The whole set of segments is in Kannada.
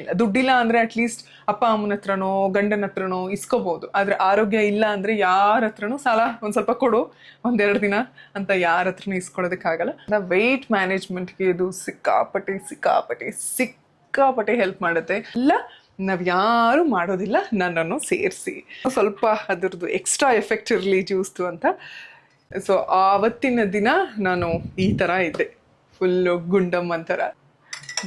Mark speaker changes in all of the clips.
Speaker 1: ಇಲ್ಲ. ದುಡ್ಡಿಲ್ಲ ಅಂದರೆ ಅಟ್ಲೀಸ್ಟ್ ಅಪ್ಪ ಅಮ್ಮನ ಹತ್ರನೋ ಗಂಡನ ಹತ್ರನೋ ಇಸ್ಕೋಬಹುದು. ಆದರೆ ಆರೋಗ್ಯ ಇಲ್ಲ ಅಂದರೆ ಯಾರ ಹತ್ರನೂ ಸಾಲ ಒಂದು ಸ್ವಲ್ಪ ಕೊಡು 1-2 ದಿನ ಅಂತ ಯಾರ ಹತ್ರನೂ ಇಸ್ಕೊಳ್ಳೋದಕ್ಕಾಗಲ್ಲ. ವೆಯ್ಟ್ ಮ್ಯಾನೇಜ್ಮೆಂಟ್ಗೆ ಇದು ಸಿಕ್ಕಾಪಟ್ಟೆ ಹೆಲ್ಪ್ ಮಾಡುತ್ತೆ. ಇಲ್ಲ ನಾವು ಯಾರು ಮಾಡೋದಿಲ್ಲ, ನನ್ನನ್ನು ಸೇರಿಸಿ. ಸ್ವಲ್ಪ ಅದರದ್ದು ಎಕ್ಸ್ಟ್ರಾ ಎಫೆಕ್ಟ್ ಇರಲಿ ಜ್ಯೂಸ್ದು ಅಂತ. ಸೊ ಆವತ್ತಿನ ದಿನ ನಾನು ಈ ಥರ ಇದ್ದೆ, ಫುಲ್ಲು ಗುಂಡಮ್ ಅಂತರ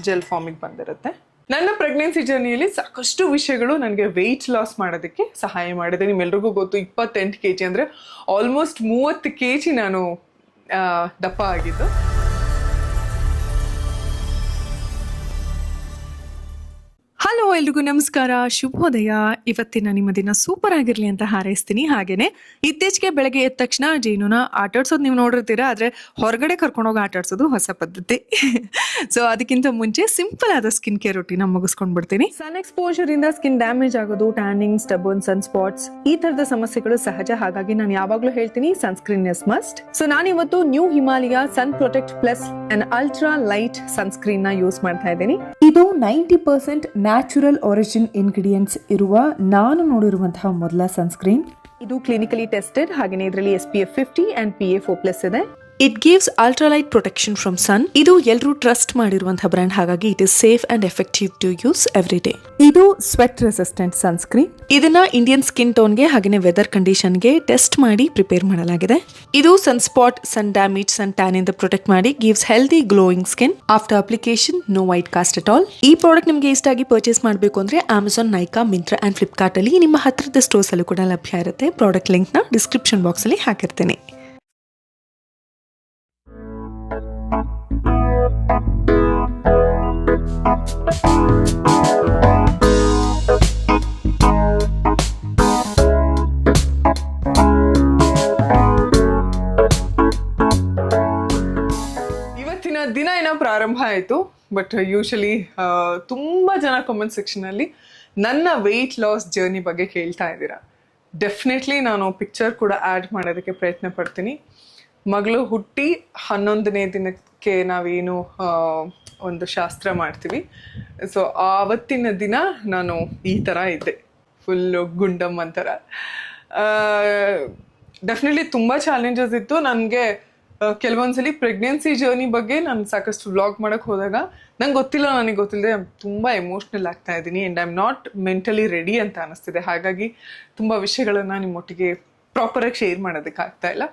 Speaker 1: ಜೆಲ್ ಫಾರ್ಮಿಗೆ ಬಂದಿರುತ್ತೆ. ನನ್ನ ಪ್ರೆಗ್ನೆನ್ಸಿ ಜರ್ನಿಯಲ್ಲಿ ಸಾಕಷ್ಟು ವಿಷಯಗಳು ನನಗೆ ವೆಯ್ಟ್ ಲಾಸ್ ಮಾಡೋದಕ್ಕೆ ಸಹಾಯ ಮಾಡಿದೆ. ನಿಮ್ಮೆಲ್ರಿಗೂ ಗೊತ್ತು, 28 kg ಅಂದರೆ ಆಲ್ಮೋಸ್ಟ್ 30 kg ನಾನು ದಪ್ಪ ಆಗಿದ್ದು. ಹಲೋ, ಎಲ್ರಿಗೂ ನಮಸ್ಕಾರ, ಶುಭೋದಯ. ಇವತ್ತಿನ ನಿಮ್ಮ ದಿನ ಸೂಪರ್ ಆಗಿರಲಿ ಅಂತ ಹಾರೈಸ್ತೀನಿ. ಹಾಗೇನೆ ಇತ್ತೀಚೆಗೆ ಬೆಳಗ್ಗೆ ಎದ್ದ ತಕ್ಷಣ ಜೇನುನ ಆಟಾಡ್ಸೋದು ನೀವು ನೋಡಿರ್ತೀರಾ, ಆದರೆ ಹೊರಗಡೆ ಕರ್ಕೊಂಡೋಗಿ ಆಟಾಡ್ಸೋದು ಹೊಸ ಪದ್ಧತಿ. ಸೊ ಅದಕ್ಕಿಂತ ಮುಂಚೆ ಸಿಂಪಲ್ ಆದ ಸ್ಕಿನ್ ಕೇರ್ ರೂಟೀನ್ ಮುಗಿಸ್ಕೊಂಡ್ ಬಿಡ್ತೀನಿ. ಸನ್ ಎಕ್ಸ್ಪೋಜರ್ ಇಂದ ಸ್ಕಿನ್ ಡ್ಯಾಮೇಜ್ ಆಗೋದು, ಟ್ಯಾನಿಂಗ್, ಸ್ಟಬರ್ನ್, ಸನ್ ಸ್ಪಾಟ್ಸ್ ಈ ತರದ ಸಮಸ್ಯೆಗಳು ಸಹಜ. ಹಾಗಾಗಿ ನಾನು ಯಾವಾಗ್ಲೂ ಹೇಳ್ತೀನಿ ಸನ್ಸ್ಕ್ರೀನ್ ಇಸ್ ಮಸ್ಟ್. ಸೊ ನಾನಿವತ್ತು new Himalaya sun protect plus and ultra light sunscreen ನ ಯೂಸ್ ಮಾಡ್ತಾ ಇದ್ದೀನಿ.
Speaker 2: ಇದು 90% ನ್ಯಾಚುರಲ್ ಒರಿಜಿನ್ ಇಂಗ್ರೀಡಿಯೆಂಟ್ಸ್ ಇರುವ ನಾನು ನೋಡಿರುವಂತಹ ಮೊದಲ ಸನ್ಸ್ಕ್ರೀನ್.
Speaker 1: ಇದು ಕ್ಲಿನಿಕಲಿ ಟೆಸ್ಟೆಡ್. ಹಾಗೆ ಇದರಲ್ಲಿ SPF 50 ಅಂಡ್ PA4+ ಇದೆ.
Speaker 2: It gives ultralight protection from sun. ಇದು ಎಲ್ಲರೂ ಟ್ರಸ್ಟ್ ಮಾಡಿರುವಂತಹ ಬ್ರ್ಯಾಂಡ್, ಹಾಗಾಗಿ it is safe and effective to use every day. ಇದು ಸ್ವೆಟ್ ರೆಸಿಸ್ಟೆಂಟ್ ಸನ್ಸ್ಕ್ರೀನ್. ಇದನ್ನ ಇಂಡಿಯನ್ ಸ್ಕಿನ್ ಟೋನ್ಗೆ ಹಾಗೆ ವೆದರ್ ಕಂಡೀಷನ್ಗೆ ಟೆಸ್ಟ್ ಮಾಡಿ ಪ್ರಿಪೇರ್ ಮಾಡಲಾಗಿದೆ. ಇದು sun spot, sun damage, sun tan ಇಂದ ಪ್ರೊಟೆಕ್ಟ್ ಮಾಡಿ gives healthy glowing skin after application. No white cast at all. ಈ ಪ್ರಾಡಕ್ಟ್ ನಿಮಗೆ ಇಷ್ಟ ಆಗಿ ಪರ್ಚೇಸ್ ಮಾಡಬೇಕು ಅಂದ್ರೆ ಅಮೆಜಾನ್, ನೈಕಾ, ಮಿಂತ್ರಾ ಅಂಡ್ ಫ್ಲಿಪ್ಕಾರ್ಟ್ ಅಲ್ಲಿ ನಿಮ್ಮ ಹತ್ತಿರದ ಸ್ಟೋರ್ಸ್ ಅಲ್ಲೂ ಕೂಡ ಲಭ್ಯ ಇರುತ್ತೆ. ಪ್ರಾಡಕ್ಟ್ ಲಿಂಕ್ ನ ಡಿಸ್ಕ್ರಿಪ್ಷನ್ ಬಾಕ್ಸ್ ಅಲ್ಲಿ ಹಾಕಿರ್ತೇನೆ.
Speaker 1: ಇವತ್ತಿನ ದಿನ ಏನೋ ಪ್ರಾರಂಭ ಆಯಿತು. ಬಟ್ ಯೂಶಲಿ ತುಂಬ ಜನ ಕಾಮೆಂಟ್ ಸೆಕ್ಷನಲ್ಲಿ ನನ್ನ ವೆಯ್ಟ್ ಲಾಸ್ ಜರ್ನಿ ಬಗ್ಗೆ ಕೇಳ್ತಾ ಇದ್ದೀರಾ. ಡೆಫಿನೆಟ್ಲಿ ನಾನು ಪಿಕ್ಚರ್ ಕೂಡ ಆ್ಯಡ್ ಮಾಡೋದಕ್ಕೆ ಪ್ರಯತ್ನ ಪಡ್ತೀನಿ. ಮಗಳು ಹುಟ್ಟಿ 11ನೇ ದಿನಕ್ಕೆ ನಾವೇನು ಒಂದು ಶಾಸ್ತ್ರ ಮಾಡ್ತೀವಿ. ಸೊ ಆವತ್ತಿನ ದಿನ ನಾನು ಈ ಥರ ಇದ್ದೆ, ಫುಲ್ಲು ಗುಂಡಮ್ ಅಂತರ. ಡೆಫಿನೆಟ್ಲಿ ತುಂಬ ಚಾಲೆಂಜಸ್ ಇತ್ತು ನನಗೆ. ಕೆಲವೊಂದ್ಸಲಿ ಪ್ರೆಗ್ನೆನ್ಸಿ ಜರ್ನಿ ಬಗ್ಗೆ ನಾನು ಸಾಕಷ್ಟು ವ್ಲಾಗ್ ಮಾಡೋಕ್ಕೆ ಹೋದಾಗ ನನಗೆ ಗೊತ್ತಿಲ್ಲದೆ ತುಂಬ ಎಮೋಷ್ನಲ್ ಆಗ್ತಾ ಇದ್ದೀನಿ and I am not mentally ready ಅಂತ ಅನ್ನಿಸ್ತಿದೆ. ಹಾಗಾಗಿ ತುಂಬ ವಿಷಯಗಳನ್ನು ನಿಮ್ಮೊಟ್ಟಿಗೆ ಪ್ರಾಪರಾಗಿ ಶೇರ್ ಮಾಡೋದಕ್ಕೆ ಆಗ್ತಾ ಇಲ್ಲ.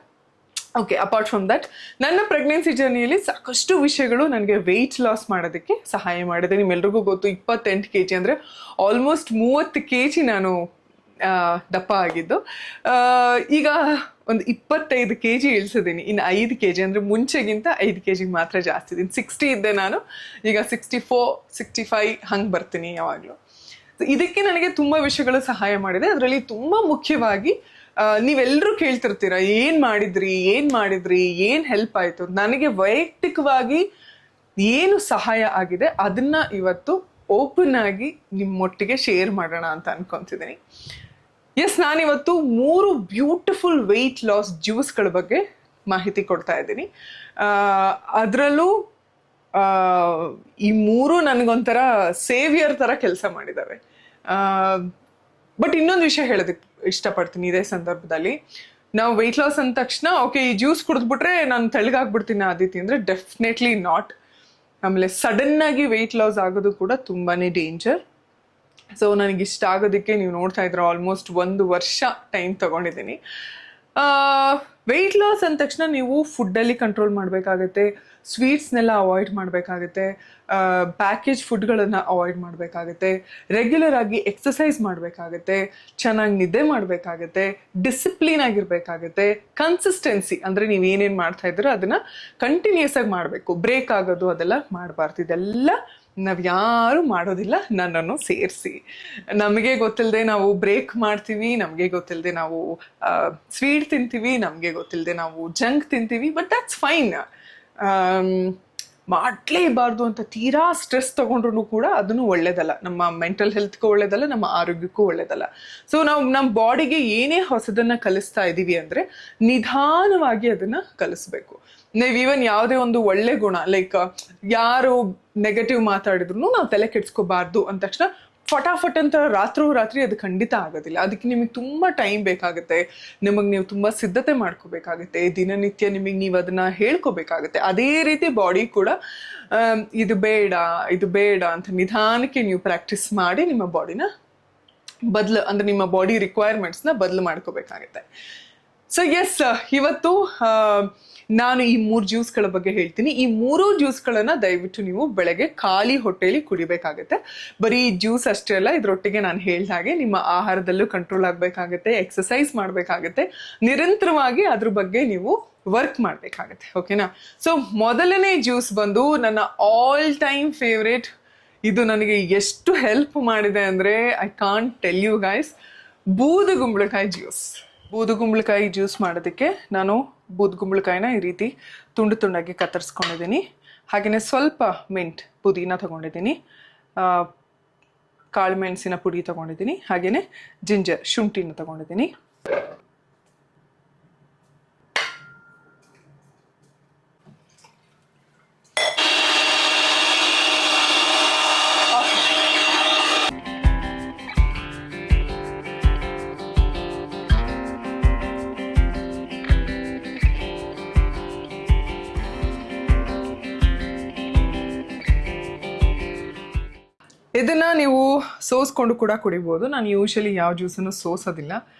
Speaker 1: ಓಕೆ, ಅಪಾರ್ಟ್ ಫ್ರಮ್ ದಟ್, ನನ್ನ ಪ್ರೆಗ್ನೆನ್ಸಿ ಜರ್ನಿಯಲ್ಲಿ ಸಾಕಷ್ಟು ವಿಷಯಗಳು ನನಗೆ ವೆಯ್ಟ್ ಲಾಸ್ ಮಾಡೋದಕ್ಕೆ ಸಹಾಯ ಮಾಡಿದೆ. ನಿಮ್ಮೆಲ್ರಿಗೂ ಗೊತ್ತು, 28 kg ಅಂದರೆ ಆಲ್ಮೋಸ್ಟ್ 30 kg ನಾನು ದಪ್ಪ ಆಗಿದ್ದು. ಈಗ ಒಂದು 25 kg ಇಳಿಸಿದ್ದೀನಿ. ಇನ್ನು 5 kg ಅಂದರೆ ಮುಂಚೆಗಿಂತ 5 kg ಮಾತ್ರ ಜಾಸ್ತಿ ಇದ್ದೀನಿ. 60 ಇದ್ದೆ ನಾನು, ಈಗ 64, 65 ಹಂಗೆ ಬರ್ತೀನಿ ಯಾವಾಗಲೂ. ಇದಕ್ಕೆ ನನಗೆ ತುಂಬ ವಿಷಯಗಳು ಸಹಾಯ ಮಾಡಿದೆ. ಅದರಲ್ಲಿ ತುಂಬ ಮುಖ್ಯವಾಗಿ ನೀವೆಲ್ಲರೂ ಕೇಳ್ತಿರ್ತೀರ, ಏನು ಮಾಡಿದ್ರಿ, ಏನು ಹೆಲ್ಪ್ ಆಯಿತು. ನನಗೆ ವೈಯಕ್ತಿಕವಾಗಿ ಏನು ಸಹಾಯ ಆಗಿದೆ ಅದನ್ನು ಇವತ್ತು ಓಪನ್ ಆಗಿ ನಿಮ್ಮೊಟ್ಟಿಗೆ ಶೇರ್ ಮಾಡೋಣ ಅಂತ ಅನ್ಕೊತಿದ್ದೀನಿ. ಎಸ್, ನಾನಿವತ್ತು 3 ಬ್ಯೂಟಿಫುಲ್ ವೆಯ್ಟ್ ಲಾಸ್ ಜ್ಯೂಸ್ಗಳ ಬಗ್ಗೆ ಮಾಹಿತಿ ಕೊಡ್ತಾ ಇದ್ದೀನಿ. ಅದರಲ್ಲೂ ಈ 3 ನನಗೊಂಥರ ಸೇವಿಯರ್ ಥರ ಕೆಲಸ ಮಾಡಿದ್ದಾವೆ. ಬಟ್ ಇನ್ನೊಂದು ವಿಷಯ ಹೇಳೋದಕ್ಕೆ ಇಷ್ಟಪಡ್ತೀನಿ ಇದೇ ಸಂದರ್ಭದಲ್ಲಿ. ನಾವು ವೆಯ್ಟ್ ಲಾಸ್ ಅಂದ ತಕ್ಷಣ ಓಕೆ ಈ ಜ್ಯೂಸ್ ಕುಡಿದ್ಬಿಟ್ರೆ ನಾನು ತೆಳ್ಳಗಾಗ್ಬಿಡ್ತೀನಿ ಆದಿತಿ ಅಂದರೆ ಡೆಫಿನೆಟ್ಲಿ ನಾಟ್. ಆಮೇಲೆ ಸಡನ್ನಾಗಿ ವೆಯ್ಟ್ ಲಾಸ್ ಆಗೋದು ಕೂಡ ತುಂಬಾ ಡೇಂಜರ್. ಸೊ ನನಗೆ ಇಷ್ಟ ಆಗೋದಕ್ಕೆ ನೀವು ನೋಡ್ತಾ ಇದ್ರೆ ಆಲ್ಮೋಸ್ಟ್ 1 ವರ್ಷ ಟೈಮ್ ತೊಗೊಂಡಿದ್ದೀನಿ. ವೆಯ್ಟ್ ಲಾಸ್ ಅಂದ ತಕ್ಷಣ ನೀವು ಫುಡ್ಡಲ್ಲಿ ಕಂಟ್ರೋಲ್ ಮಾಡಬೇಕಾಗತ್ತೆ, ಸ್ವೀಟ್ಸ್ನೆಲ್ಲ ಅವಾಯ್ಡ್ ಮಾಡಬೇಕಾಗತ್ತೆ, ಪ್ಯಾಕೇಜ್ ಫುಡ್ಗಳನ್ನು ಅವಾಯ್ಡ್ ಮಾಡಬೇಕಾಗತ್ತೆ, ರೆಗ್ಯುಲರ್ ಆಗಿ ಎಕ್ಸಸೈಸ್ ಮಾಡಬೇಕಾಗತ್ತೆ, ಚೆನ್ನಾಗಿ ನಿದ್ದೆ ಮಾಡಬೇಕಾಗತ್ತೆ, ಡಿಸಿಪ್ಲಿನ್ ಆಗಿರಬೇಕಾಗತ್ತೆ, ಕನ್ಸಿಸ್ಟೆನ್ಸಿ ಅಂದರೆ ನೀವು ಏನೇನು ಮಾಡ್ತಾ ಇದ್ದೀರೋ ಅದನ್ನು ಕಂಟಿನ್ಯೂಸ್ ಆಗಿ ಮಾಡಬೇಕು. ಬ್ರೇಕ್ ಆಗೋದು ಅದೆಲ್ಲ ಮಾಡಬಾರ್ದು. ಇದೆಲ್ಲ ನಾವು ಯಾರು ಮಾಡೋದಿಲ್ಲ, ನನ್ನನ್ನು ಸೇರಿಸಿ. ನಮಗೆ ಗೊತ್ತಿಲ್ಲದೆ ನಾವು ಬ್ರೇಕ್ ಮಾಡ್ತೀವಿ, ನಮಗೆ ಗೊತ್ತಿಲ್ಲದೆ ನಾವು ಸ್ವೀಟ್ ತಿಂತೀವಿ, ನಮಗೆ ಗೊತ್ತಿಲ್ಲದೆ ನಾವು ಜಂಕ್ ತಿಂತೀವಿ. But that's fine. ಮಾಡಲೇಬಾರ್ದು ಅಂತ ತೀರಾ ಸ್ಟ್ರೆಸ್ ತೊಗೊಂಡ್ರು ಕೂಡ ಅದನ್ನು ಒಳ್ಳೇದಲ್ಲ. ನಮ್ಮ ಮೆಂಟಲ್ ಹೆಲ್ತ್ಗೂ ಒಳ್ಳೇದಲ್ಲ, ನಮ್ಮ ಆರೋಗ್ಯಕ್ಕೂ ಒಳ್ಳೇದಲ್ಲ. ಸೊ ನಾವು ನಮ್ಮ ಬಾಡಿಗೆ ಏನೇ ಹೊಸದನ್ನು ಕಲಿಸ್ತಾ ಇದ್ದೀವಿ ಅಂದರೆ ನಿಧಾನವಾಗಿ ಅದನ್ನು ಕಲಿಸ್ಬೇಕು. ನೀವು ಈವನ್ ಯಾವುದೇ ಒಂದು ಒಳ್ಳೆ ಗುಣ ಲೈಕ್ ಯಾರು ನೆಗೆಟಿವ್ ಮಾತಾಡಿದ್ರು ನಾವು ತಲೆ ಕೆಡ್ಸ್ಕೋಬಾರ್ದು ಅಂದ ತಕ್ಷಣ ಫಟಾಫಟ್ ಅಂತ ರಾತ್ರಿ ಅದು ಖಂಡಿತ ಆಗೋದಿಲ್ಲ. ಅದಕ್ಕೆ ನಿಮಗೆ ತುಂಬ ಟೈಮ್ ಬೇಕಾಗುತ್ತೆ, ನಿಮಗೆ ನೀವು ತುಂಬ ಸಿದ್ಧತೆ ಮಾಡ್ಕೋಬೇಕಾಗುತ್ತೆ, ದಿನನಿತ್ಯ ನಿಮಗೆ ನೀವು ಅದನ್ನ ಹೇಳ್ಕೋಬೇಕಾಗುತ್ತೆ. ಅದೇ ರೀತಿ ಬಾಡಿ ಕೂಡ ಇದು ಬೇಡ ಅಂತ ನಿಧಾನಕ್ಕೆ ನೀವು ಪ್ರಾಕ್ಟೀಸ್ ಮಾಡಿ ನಿಮ್ಮ ಬಾಡಿನ ಅಂದ್ರೆ ನಿಮ್ಮ ಬಾಡಿ ರಿಕ್ವೈರ್ಮೆಂಟ್ಸ್ನ ಬದಲು ಮಾಡ್ಕೋಬೇಕಾಗುತ್ತೆ. ಸೊ ಎಸ್, ಇವತ್ತು ನಾನು ಈ 3 ಜ್ಯೂಸ್ಗಳ ಬಗ್ಗೆ ಹೇಳ್ತೀನಿ. ಈ 3 ಜ್ಯೂಸ್ಗಳನ್ನು ದಯವಿಟ್ಟು ನೀವು ಬೆಳಗ್ಗೆ ಖಾಲಿ ಹೊಟ್ಟೆಯಲ್ಲಿ ಕುಡಿಬೇಕಾಗುತ್ತೆ. ಬರೀ ಜ್ಯೂಸ್ ಅಷ್ಟೇ ಅಲ್ಲ, ಇದರೊಟ್ಟಿಗೆ ನಾನು ಹೇಳಿದ ಹಾಗೆ ನಿಮ್ಮ ಆಹಾರದಲ್ಲೂ ಕಂಟ್ರೋಲ್ ಆಗಬೇಕಾಗುತ್ತೆ, ಎಕ್ಸಸೈಸ್ ಮಾಡಬೇಕಾಗುತ್ತೆ, ನಿರಂತರವಾಗಿ ಅದ್ರ ಬಗ್ಗೆ ನೀವು ವರ್ಕ್ ಮಾಡಬೇಕಾಗುತ್ತೆ. ಓಕೆನಾ? ಸೊ ಮೊದಲನೇ ಜ್ಯೂಸ್ ಬಂದು ನನ್ನ ಆಲ್ ಟೈಮ್ ಫೇವ್ರೇಟ್. ಇದು ನನಗೆ ಎಷ್ಟು ಹೆಲ್ಪ್ ಮಾಡಿದೆ ಅಂದರೆ I can't tell you guys. ಬೂದುಗುಂಬಳಕಾಯಿ ಜ್ಯೂಸ್. ಬೂದುಗುಂಬಳಕಾಯಿ ಜ್ಯೂಸ್ ಮಾಡೋದಕ್ಕೆ ನಾನು ಬೂದುಗುಂಬಳಕಾಯಿನ ಈ ರೀತಿ ತುಂಡಾಗಿ ಕತ್ತರಿಸ್ಕೊಂಡಿದ್ದೀನಿ. ಹಾಗೆಯೇ ಸ್ವಲ್ಪ ಮಿಂಟ್, ಪುದೀನ ತೊಗೊಂಡಿದ್ದೀನಿ, ಕಾಳು ಮೆಣಸಿನ ಪುಡಿ ತೊಗೊಂಡಿದ್ದೀನಿ, ಹಾಗೆಯೇ ಜಿಂಜರ್, ಶುಂಠಿನ ತೊಗೊಂಡಿದ್ದೀನಿ. ಇದನ್ನ ನೀವು ಸೋಸ್ಕೊಂಡು ಕೂಡ ಕುಡಿಬೋದು. ನಾನು ಯೂಶಲಿ ಯಾವ ಜ್ಯೂಸನ್ನು ಸೋಸೋದಿಲ್ಲ,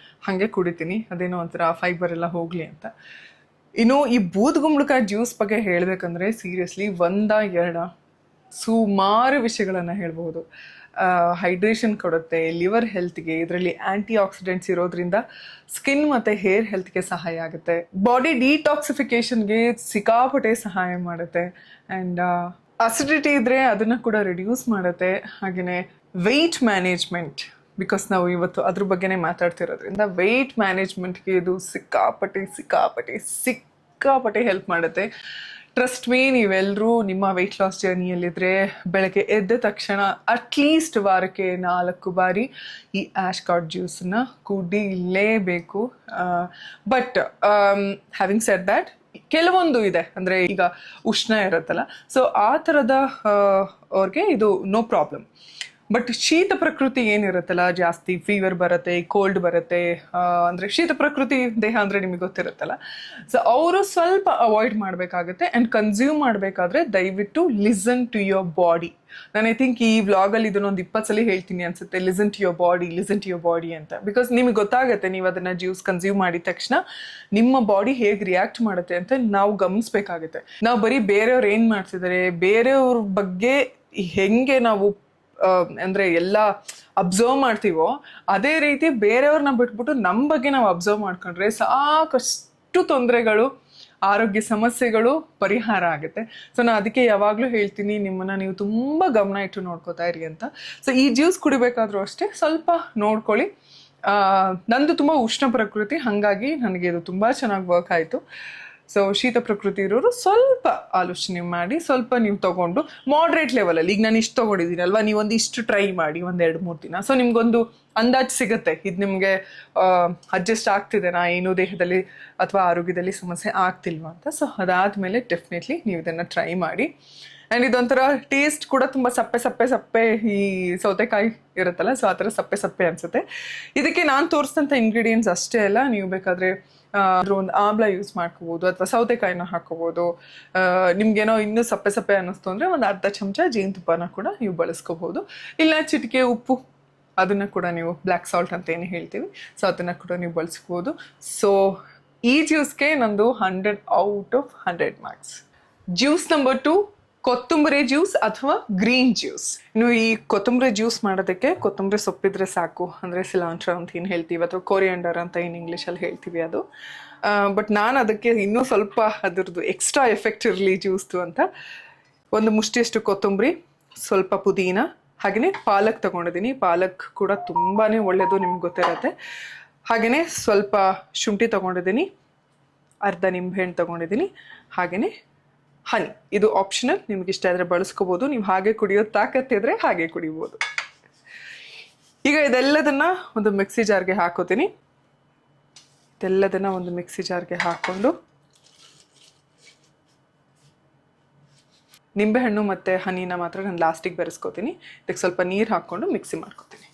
Speaker 1: ಹಾಗೆ ಕುಡಿತೀನಿ, ಅದೇನೋ ಒಂಥರ ಫೈಬರ್ ಎಲ್ಲ ಹೋಗಲಿ ಅಂತ. ಇನ್ನು ಈ ಬೂದುಗುಂಬಳಕಾಯಿ ಜ್ಯೂಸ್ ಬಗ್ಗೆ ಹೇಳಬೇಕಂದ್ರೆ ಸೀರಿಯಸ್ಲಿ 1-2 ಸುಮಾರು ವಿಷಯಗಳನ್ನು ಹೇಳ್ಬೋದು. ಹೈಡ್ರೇಷನ್ ಕೊಡುತ್ತೆ, ಲಿವರ್ ಹೆಲ್ತ್ಗೆ, ಇದರಲ್ಲಿ ಆ್ಯಂಟಿ ಆಕ್ಸಿಡೆಂಟ್ಸ್ ಇರೋದ್ರಿಂದ ಸ್ಕಿನ್ ಮತ್ತು ಹೇರ್ ಹೆಲ್ತ್ಗೆ ಸಹಾಯ ಆಗುತ್ತೆ, ಬಾಡಿ ಡಿಟಾಕ್ಸಿಫಿಕೇಷನ್ಗೆ ಸಿಕ್ಕಾಪಟ್ಟೆ ಸಹಾಯ ಮಾಡುತ್ತೆ, ಆ್ಯಂಡ್ ಅಸಿಡಿಟಿ ಇದ್ದರೆ ಅದನ್ನು ಕೂಡ ರಿಡ್ಯೂಸ್ ಮಾಡುತ್ತೆ. ಹಾಗೆಯೇ ವೆಯ್ಟ್ ಮ್ಯಾನೇಜ್ಮೆಂಟ್, ಬಿಕಾಸ್ ನಾವು ಇವತ್ತು ಅದ್ರ ಬಗ್ಗೆನೇ ಮಾತಾಡ್ತಿರೋದ್ರಿಂದ ವೆಯ್ಟ್ ಮ್ಯಾನೇಜ್ಮೆಂಟ್ಗೆ ಇದು ಸಿಕ್ಕಾಪಟ್ಟೆ ಹೆಲ್ಪ್ ಮಾಡುತ್ತೆ. ಟ್ರಸ್ಟ್ ಮೀ, ನೀವೆಲ್ಲರೂ ನಿಮ್ಮ ವೆಯ್ಟ್ ಲಾಸ್ ಜರ್ನಿಯಲ್ಲಿದ್ದರೆ ಬೆಳಗ್ಗೆ ಎದ್ದ ತಕ್ಷಣ ಅಟ್ಲೀಸ್ಟ್ ವಾರಕ್ಕೆ 4 ಬಾರಿ ಈ ಆಶ್ಕಾಟ್ ಜ್ಯೂಸನ್ನು ಕುಡಿಲೇಬೇಕು. ಬಟ್ ಹ್ಯಾವಿಂಗ್ ಸೆಡ್ ದ್ಯಾಟ್, ಕೆಲವೊಂದು ಇದೆ, ಅಂದರೆ ಈಗ ಉಷ್ಣ ಇರುತ್ತಲ್ಲ, ಸೊ ಆ ಥರದ ಅವ್ರಿಗೆ ಇದು ನೋ ಪ್ರಾಬ್ಲಮ್. ಬಟ್ ಶೀತ ಪ್ರಕೃತಿ ಏನಿರುತ್ತಲ್ಲ, ಜಾಸ್ತಿ ಫೀವರ್ ಬರುತ್ತೆ, ಕೋಲ್ಡ್ ಬರುತ್ತೆ, ಅಂದರೆ ಶೀತ ಪ್ರಕೃತಿ ದೇಹ ಅಂದರೆ ನಿಮಗೆ ಗೊತ್ತಿರುತ್ತಲ್ಲ, ಸೊ ಅವರು ಸ್ವಲ್ಪ ಅವಾಯ್ಡ್ ಮಾಡಬೇಕಾಗುತ್ತೆ. ಆ್ಯಂಡ್ ಕನ್ಸ್ಯೂಮ್ ಮಾಡಬೇಕಾದ್ರೆ ದಯವಿಟ್ಟು ಲಿಸನ್ ಟು ಯುವರ್ ಬಾಡಿ. ನಾನು ಐ ಥಿಂಕ್ ಈ ವ್ಲಾಗಲ್ಲಿ ಇದನ್ನೊಂದು 20 ಸಲ ಹೇಳ್ತೀನಿ ಅನ್ಸುತ್ತೆ, ಲಿಸನ್ ಟು ಯುವರ್ ಬಾಡಿ ಅಂತ. ಬಿಕಾಸ್ ನಿಮಗೆ ಗೊತ್ತಾಗುತ್ತೆ, ನೀವು ಅದನ್ನು ಜ್ಯೂಸ್ ಕನ್ಸ್ಯೂಮ್ ಮಾಡಿದ ತಕ್ಷಣ ನಿಮ್ಮ ಬಾಡಿ ಹೇಗೆ ರಿಯಾಕ್ಟ್ ಮಾಡುತ್ತೆ ಅಂತ ನಾವು ಗಮನಿಸ್ಬೇಕಾಗುತ್ತೆ. ನಾವು ಬರೀ ಬೇರೆಯವ್ರು ಏನು ಮಾಡ್ತಿದ್ದಾರೆ, ಬೇರೆಯವ್ರ ಬಗ್ಗೆ ಹೆಂಗೆ ನಾವು ಅಂದರೆ ಎಲ್ಲ ಅಬ್ಸರ್ವ್ ಮಾಡ್ತೀವೋ ಅದೇ ರೀತಿ ಬೇರೆಯವ್ರನ್ನ ಬಿಟ್ಬಿಟ್ಟು ನಮ್ಮ ಬಗ್ಗೆ ನಾವು ಅಬ್ಸರ್ವ್ ಮಾಡ್ಕೊಂಡ್ರೆ ಸಾಕಷ್ಟು ತೊಂದರೆಗಳು, ಆರೋಗ್ಯ ಸಮಸ್ಯೆಗಳು ಪರಿಹಾರ ಆಗುತ್ತೆ. ಸೊ ನಾನು ಅದಕ್ಕೆ ಯಾವಾಗಲೂ ಹೇಳ್ತೀನಿ, ನಿಮ್ಮನ್ನು ನೀವು ತುಂಬ ಗಮನ ಇಟ್ಟು ನೋಡ್ಕೋತಾ ಇರಿ ಅಂತ. ಸೊ ಈ ಜ್ಯೂಸ್ ಕುಡಿಬೇಕಾದ್ರೂ ಅಷ್ಟೇ ಸ್ವಲ್ಪ ನೋಡ್ಕೊಳ್ಳಿ. ನಂದು ತುಂಬ ಉಷ್ಣ ಪ್ರಕೃತಿ, ಹಾಗಾಗಿ ನನಗೆ ಇದು ತುಂಬ ಚೆನ್ನಾಗಿ ವರ್ಕ್ ಆಯಿತು. ಸೊ ಶೀತ ಪ್ರಕೃತಿ ಇರೋರು ಸ್ವಲ್ಪ ಆಲೋಚನೆ ಮಾಡಿ, ಸ್ವಲ್ಪ ನೀವು ತೊಗೊಂಡು ಮಾಡ್ರೇಟ್ ಲೆವೆಲಲ್ಲಿ, ಈಗ ನಾನು ಇಷ್ಟು ತೊಗೊಂಡಿದ್ದೀನಿ ಅಲ್ವಾ, ನೀವೊಂದು ಇಷ್ಟು ಟ್ರೈ ಮಾಡಿ 1-2-3 ದಿನ. ಸೊ ನಿಮ್ಗೊಂದು ಅಂದಾಜು ಸಿಗುತ್ತೆ, ಇದು ನಿಮಗೆ ಅಡ್ಜಸ್ಟ್ ಆಗ್ತಿದೆನಾ, ಏನೂ ದೇಹದಲ್ಲಿ ಅಥವಾ ಆರೋಗ್ಯದಲ್ಲಿ ಸಮಸ್ಯೆ ಆಗ್ತಿಲ್ವಾ ಅಂತ. ಸೊ ಅದಾದಮೇಲೆ ಡೆಫಿನೆಟ್ಲಿ ನೀವು ಇದನ್ನು ಟ್ರೈ ಮಾಡಿ. ಆ್ಯಂಡ್ ಇದೊಂಥರ ಟೇಸ್ಟ್ ಕೂಡ ತುಂಬ ಸಪ್ಪೆ ಈ ಸೌತೆಕಾಯಿ ಇರುತ್ತಲ್ಲ, ಸೊ ಆ ಥರ ಸಪ್ಪೆ ಅನಿಸುತ್ತೆ. ಇದಕ್ಕೆ ನಾನು ತೋರಿಸಿದಂಥ ಇಂಗ್ರೀಡಿಯೆಂಟ್ಸ್ ಅಷ್ಟೇ ಅಲ್ಲ, ನೀವು ಬೇಕಾದರೆ ಒಂದು ಆಮ್ಲ ಯೂಸ್ ಮಾಡ್ಕೋಬೋದು, ಅಥವಾ ಸೌತೆಕಾಯಿನ ಹಾಕೋಬೋದು. ನಿಮ್ಗೇನೋ ಇನ್ನೂ ಸಪ್ಪೆ ಅನ್ನಿಸ್ತು ಅಂದರೆ ಒಂದು ಅರ್ಧ ಚಮಚ ಜೇನುತುಪ್ಪನ ಕೂಡ ನೀವು ಬಳಸ್ಕೋಬೋದು. ಇಲ್ಲ ಚಿಟಿಕೆ ಉಪ್ಪು, ಅದನ್ನು ಕೂಡ ನೀವು ಬ್ಲ್ಯಾಕ್ ಸಾಲ್ಟ್ ಅಂತ ಏನು ಹೇಳ್ತೀವಿ, ಸೊ ಅದನ್ನು ಕೂಡ ನೀವು ಬಳಸ್ಕೋಬೋದು. ಸೊ ಈ ಜ್ಯೂಸ್ಗೆ ನಂದು 100 out of 100 marks. Juice number 2, ಕೊತ್ತಂಬರಿ ಜ್ಯೂಸ್ ಅಥವಾ ಗ್ರೀನ್ ಜ್ಯೂಸ್. ಇನ್ನು ಈ ಕೊತ್ತಂಬರಿ ಜ್ಯೂಸ್ ಮಾಡೋದಕ್ಕೆ ಕೊತ್ತಂಬರಿ ಸೊಪ್ಪಿದ್ರೆ ಸಾಕು, ಅಂದರೆ ಸಿಲಾಂಟ್ರ ಅಂತ ಏನು ಹೇಳ್ತೀವಿ, ಅಥವಾ ಕೊರಿಯಂಡರ್ ಅಂತ ಏನು ಇಂಗ್ಲೀಷಲ್ಲಿ ಹೇಳ್ತೀವಿ ಅದು. ಬಟ್ ನಾನು ಅದಕ್ಕೆ ಇನ್ನೂ ಸ್ವಲ್ಪ ಅದರದ್ದು ಎಕ್ಸ್ಟ್ರಾ ಎಫೆಕ್ಟ್ ಇರಲಿ ಜ್ಯೂಸ್ದು ಅಂತ ಒಂದು ಮುಷ್ಟಿಯಷ್ಟು ಕೊತ್ತಂಬರಿ, ಸ್ವಲ್ಪ ಪುದೀನ, ಹಾಗೆಯೇ ಪಾಲಕ್ ತೊಗೊಂಡಿದ್ದೀನಿ. ಪಾಲಕ್ ಕೂಡ ತುಂಬಾ ಒಳ್ಳೆಯದು, ನಿಮ್ಗೆ ಗೊತ್ತಿರುತ್ತೆ. ಹಾಗೆಯೇ ಸ್ವಲ್ಪ ಶುಂಠಿ ತೊಗೊಂಡಿದ್ದೀನಿ, ಅರ್ಧ ನಿಂಬೆಹಣ್ಣು ತೊಗೊಂಡಿದ್ದೀನಿ, ಹಾಗೆಯೇ ಹನಿ. ಇದು ಆಪ್ಷನಲ್, ನಿಮ್ಗೆ ಇಷ್ಟ ಆದರೆ ಬಳಸ್ಕೋಬೋದು, ನೀವು ಹಾಗೆ ಕುಡಿಯೋದು ತಾಕತ್ತಿದ್ರೆ ಹಾಗೆ ಕುಡಿಬೋದು. ಈಗ ಇದೆಲ್ಲದನ್ನು ಒಂದು ಮಿಕ್ಸಿ ಜಾರ್ಗೆ ಹಾಕೋತೀನಿ. ಇದೆಲ್ಲದನ್ನು ಒಂದು ಮಿಕ್ಸಿ ಜಾರ್ಗೆ ಹಾಕ್ಕೊಂಡು ನಿಂಬೆಹಣ್ಣು ಮತ್ತು ಹನಿನ ಮಾತ್ರ ನಾನು ಲಾಸ್ಟಿಗೆ ಬೆರೆಸ್ಕೊತೀನಿ. ಇದಕ್ಕೆ ಸ್ವಲ್ಪ ನೀರು ಹಾಕ್ಕೊಂಡು ಮಿಕ್ಸಿ ಮಾಡ್ಕೊತೀನಿ.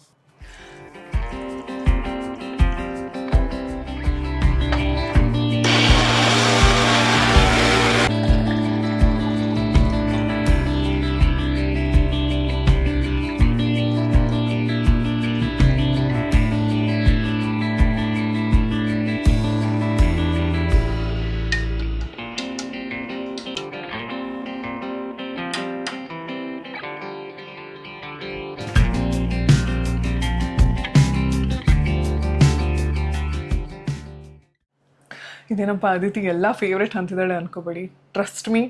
Speaker 1: ಇದೇನಪ್ಪ ಅದಿತಿಗೆ ಎಲ್ಲ ಫೇವ್ರೆಟ್ ಅಂತಿದ್ದಾಳೆ ಅನ್ಕೋಬೇಡಿ. ಟ್ರಸ್ಟ್ ಮೀ,